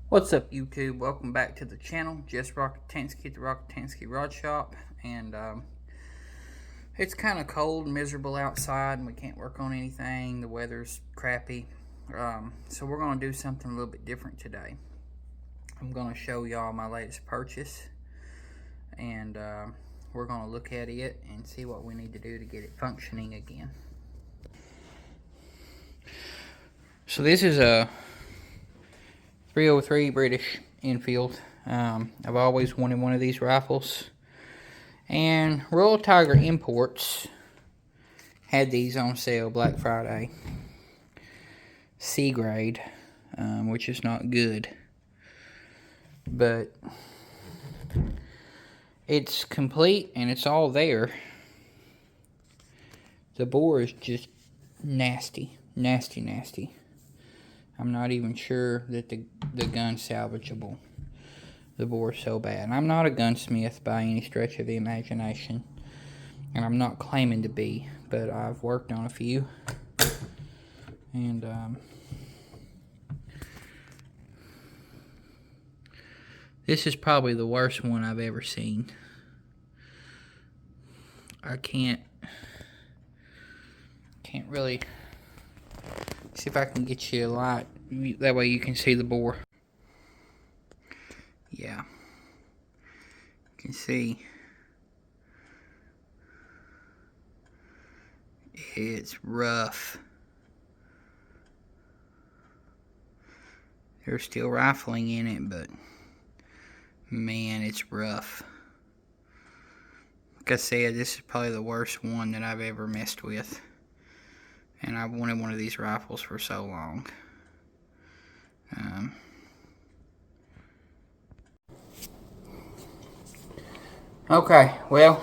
What's up, YouTube? Welcome back to the channel. Just Rockatansky at the Rockatansky Rod Shop. And it's kind of cold and miserable outside, and we can't work on anything. The weather's crappy. So we're going to do something a little bit different today. I'm going to show y'all my latest purchase. And we're going to look at it and see what we need to do to get it functioning again. So this is a 303 British Enfield. I've always wanted one of these rifles, and Royal Tiger Imports had these on sale Black Friday. C grade, which is not good, but it's complete and it's all there. The bore is just nasty. I'm not even sure that the gun's salvageable. The bore's so bad. And I'm not a gunsmith by any stretch of the imagination. And I'm not claiming to be. But I've worked on a few. And this is probably the worst one I've ever seen. I can't really see if I can get you a light, that way you can see the bore. Yeah, you can see it's rough. There's still rifling in it, but man, it's rough. Like I said, this is probably the worst one that I've ever messed with. And I've wanted one of these rifles for so long. Okay, well,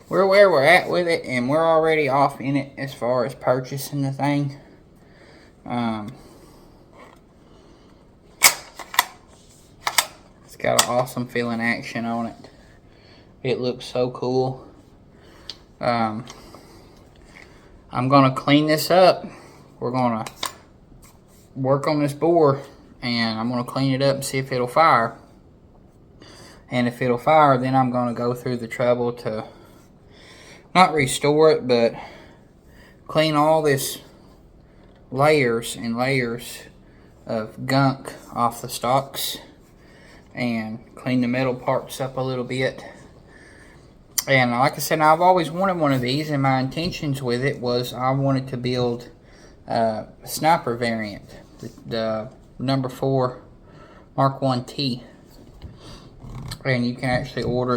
we're where we're at with it, and we're already off in it as far as purchasing the thing. It's got an awesome feeling action on it. It looks so cool. I'm gonna clean this up. We're gonna work on this bore, and I'm gonna clean it up and see if it'll fire. And if it'll fire, then I'm gonna go through the trouble to not restore it, but clean all this layers and layers of gunk off the stocks and clean the metal parts up a little bit. And like I said, I've always wanted one of these, and my intentions with it was I wanted to build a sniper variant, the number 4 Mark 1T. And you can actually order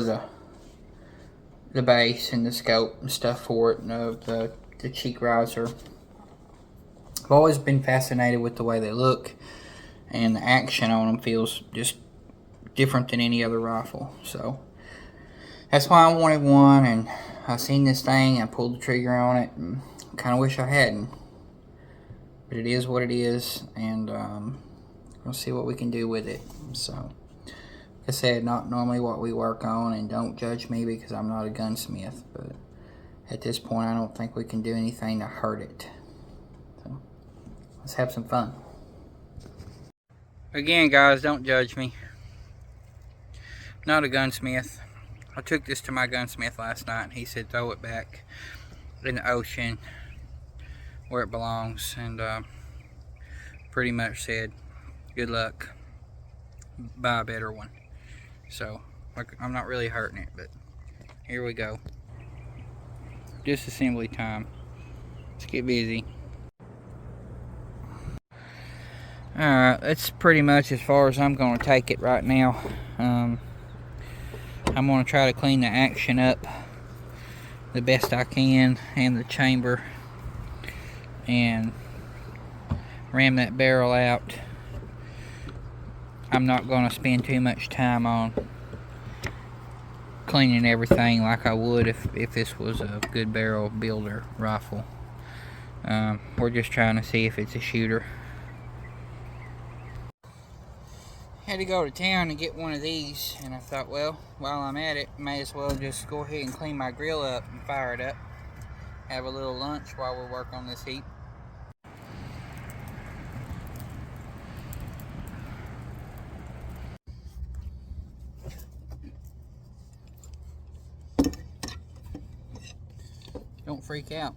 the base and the scope and stuff for it, and the cheek riser. I've always been fascinated with the way they look, and the action on them feels just different than any other rifle. So that's why I wanted one, and I seen this thing, I pulled the trigger on it, and kind of wish I hadn't. But it is what it is, and we'll see what we can do with it. So, like I said, not normally what we work on, and don't judge me because I'm not a gunsmith, but at this point I don't think we can do anything to hurt it. So, let's have some fun. Again, guys, don't judge me. Not a gunsmith. I took this to my gunsmith last night, and he said throw it back in the ocean where it belongs, and pretty much said good luck, buy a better one. So I'm not really hurting it, but here we go. Disassembly time. Let's get busy. Alright, that's pretty much as far as I'm going to take it right now. I'm going to try to clean the action up the best I can, and the chamber, and ram that barrel out. I'm not going to spend too much time on cleaning everything like I would if this was a good barrel builder rifle. We're just trying to see if it's a shooter. Had to go to town to get one of these, and I thought, well, while I'm at it, may as well just go ahead and clean my grill up and fire it up. Have a little lunch while we work on this heat. freak out.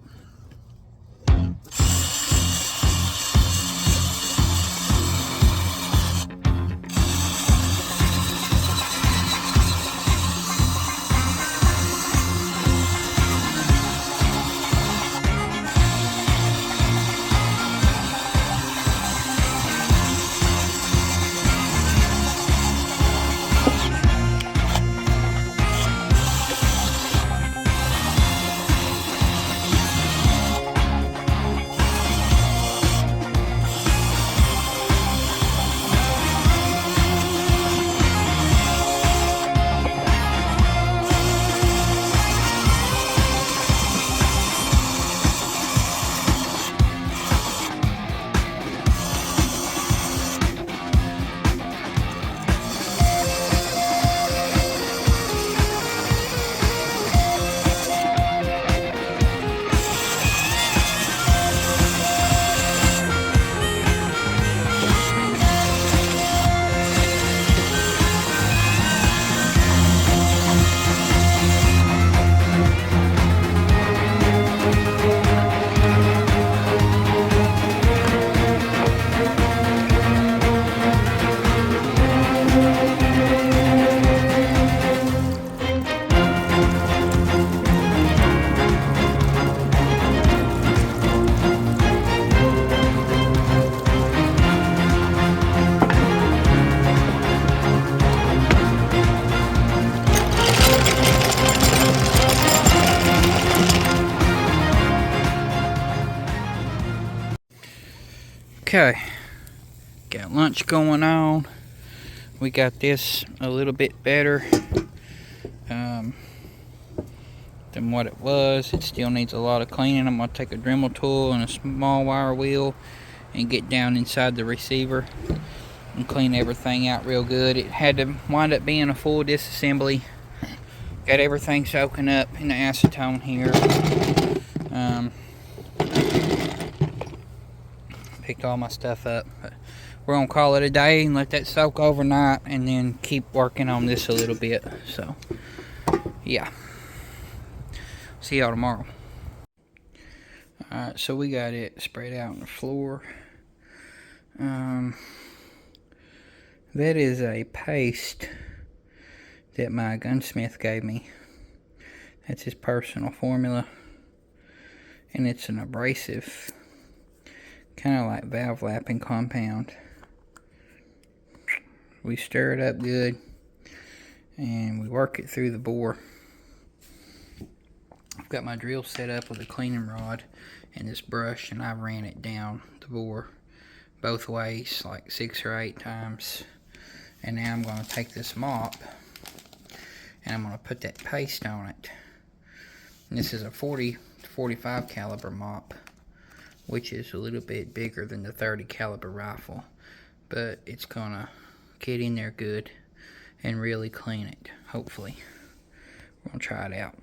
Okay, got lunch going on. We got this a little bit better than what it was. It still needs a lot of cleaning. I'm going to take a Dremel tool and a small wire wheel and get down inside the receiver and clean everything out real good. It had to wind up being a full disassembly. Got everything soaking up in the acetone here. Picked all my stuff up, but we're gonna call it a day and let that soak overnight and then keep working on this a little bit. So yeah, see y'all tomorrow. Alright, so we got it spread out on the floor. That is a paste that my gunsmith gave me. That's his personal formula, and it's an abrasive, kind of like valve lapping compound. We stir it up good and we work it through the bore. I've got my drill set up with a cleaning rod and this brush, and I ran it down the bore both ways like 6 or 8 times. And now I'm going to take this mop and I'm going to put that paste on it. And this is a 40 to 45 caliber mop, which is a little bit bigger than the 30 caliber rifle, but it's gonna get in there good and really clean it, hopefully. We're gonna try it out.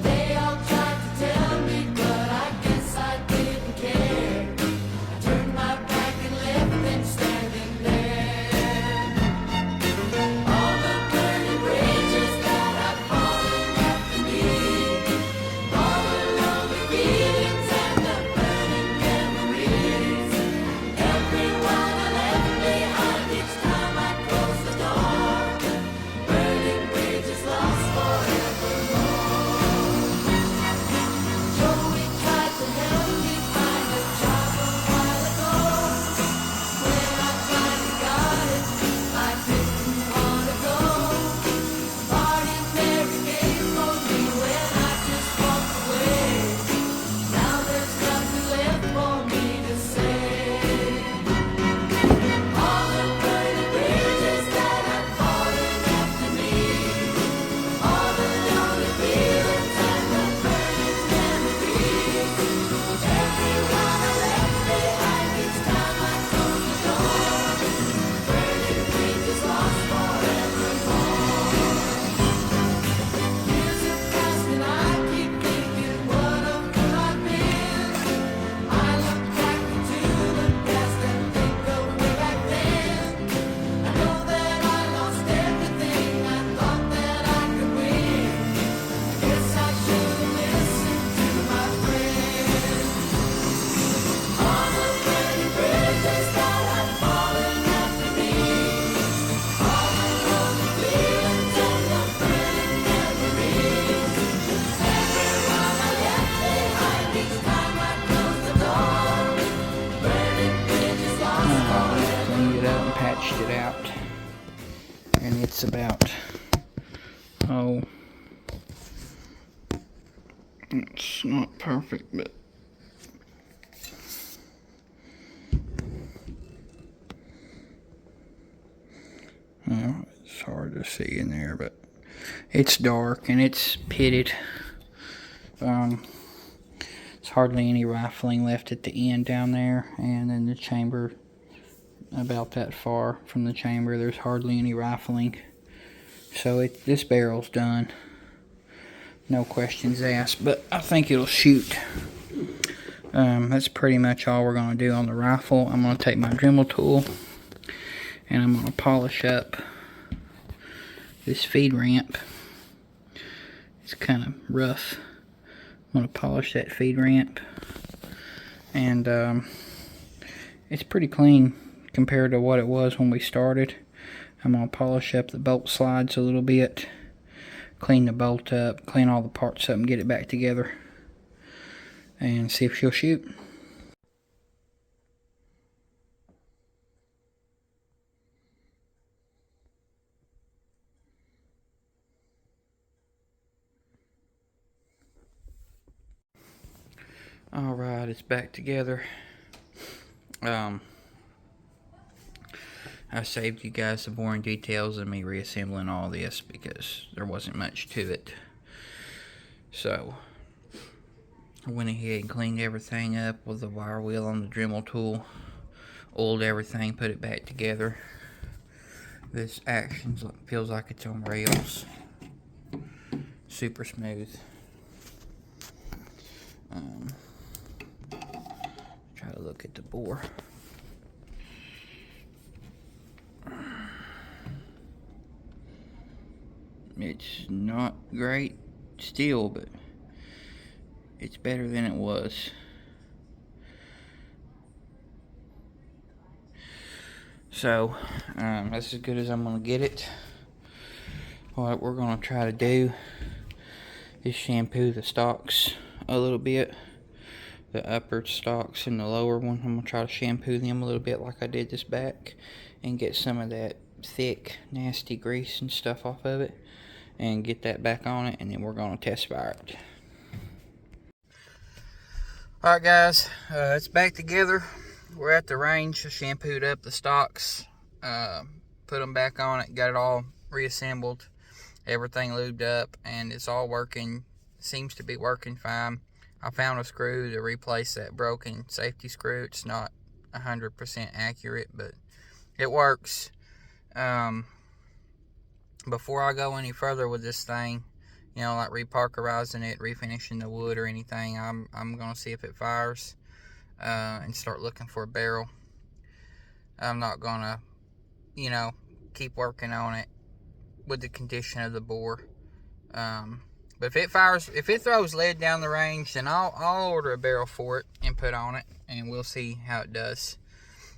They all tried to tell me, but I guess I didn't care. it's about, oh, it's not perfect, but well, it's hard to see in there, but it's dark and it's pitted. There's hardly any rifling left at the end down there, and then the chamber, about that far from the chamber, there's hardly any rifling. So this barrel's done, no questions asked, but I think it'll shoot. That's pretty much all we're going to do on the rifle. I'm going to take my Dremel tool and I'm going to polish up this feed ramp. It's kind of rough. I'm going to polish that feed ramp, and it's pretty clean compared to what it was when we started. I'm going to polish up the bolt slides a little bit, clean the bolt up, clean all the parts up, and get it back together, and see if she'll shoot. Alright, it's back together. I saved you guys the boring details of me reassembling all this because there wasn't much to it. So I went ahead and cleaned everything up with the wire wheel on the Dremel tool, oiled everything, put it back together. This action feels like it's on rails. Super smooth. Try to look at the bore. It's not great still, but it's better than it was. So that's as good as I'm gonna get it. What we're gonna try to do is shampoo the stalks a little bit, the upper stalks and the lower one. I'm gonna try to shampoo them a little bit like I did this back, and get some of that thick nasty grease and stuff off of it, and get that back on it, and then we're gonna test fire it. Alright guys, it's back together. We're at the range. I shampooed up the stalks, put them back on it, got it all reassembled, everything lubed up, and it's all working. Seems to be working fine. I found a screw to replace that broken safety screw. It's not 100% accurate, but it works. Before I go any further with this thing, you know, like reparkerizing it, refinishing the wood or anything, I'm gonna see if it fires, and start looking for a barrel. I'm not gonna, you know, keep working on it with the condition of the bore. But if it fires, if it throws lead down the range, then I'll order a barrel for it and put on it, and we'll see how it does.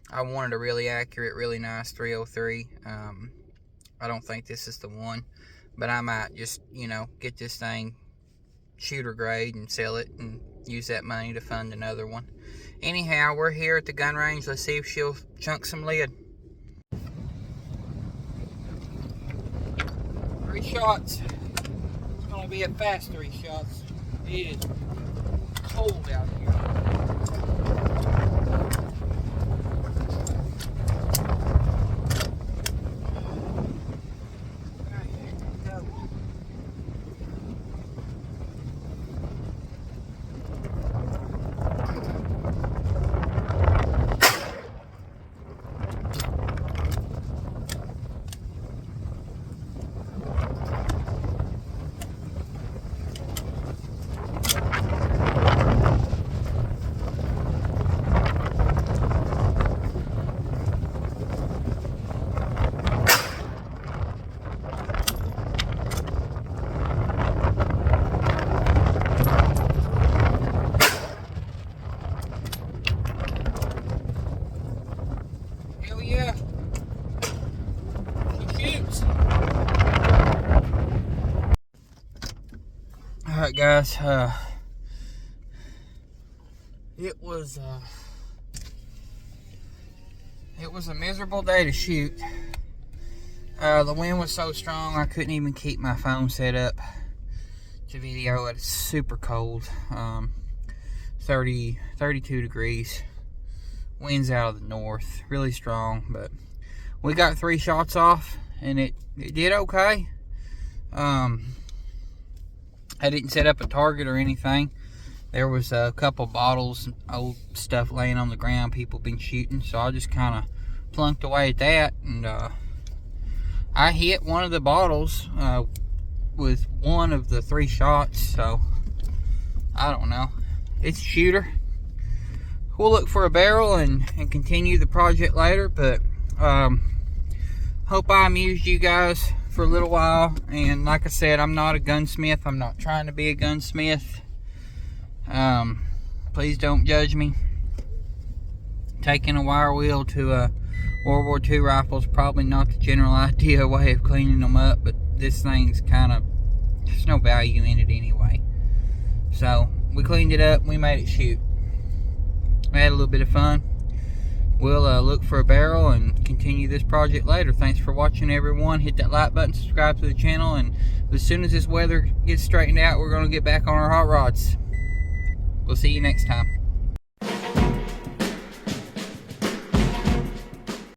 I wanted a really accurate, really nice 303. I don't think this is the one, but I might just, you know, get this thing shooter grade and sell it and use that money to fund another one. Anyhow, we're here at the gun range. Let's see if she'll chunk some lead. 3 shots. It's gonna be a fast 3 shots. It is cold out here. Alright guys, it was a miserable day to shoot. The wind was so strong I couldn't even keep my phone set up to video. It's super cold. 32 degrees. Wind's out of the north, really strong, but we got 3 shots off and it did okay. I didn't set up a target or anything. There was a couple bottles and old stuff laying on the ground people been shooting, so I just kind of plunked away at that, and I hit one of the bottles with one of the 3 shots, so I don't know. It's a shooter. We'll look for a barrel and continue the project later, but hope I amused you guys for a little while. And like I said, I'm not a gunsmith. I'm not trying to be a gunsmith. Please don't judge me. Taking a wire wheel to a World War II rifle is probably not the general idea way of cleaning them up, but this thing's kind of, there's no value in it anyway. So we cleaned it up, we made it shoot. We had a little bit of fun. We'll look for a barrel and continue this project later. Thanks for watching, everyone. Hit that like button, subscribe to the channel, and as soon as this weather gets straightened out, we're going to get back on our hot rods. We'll see you next time.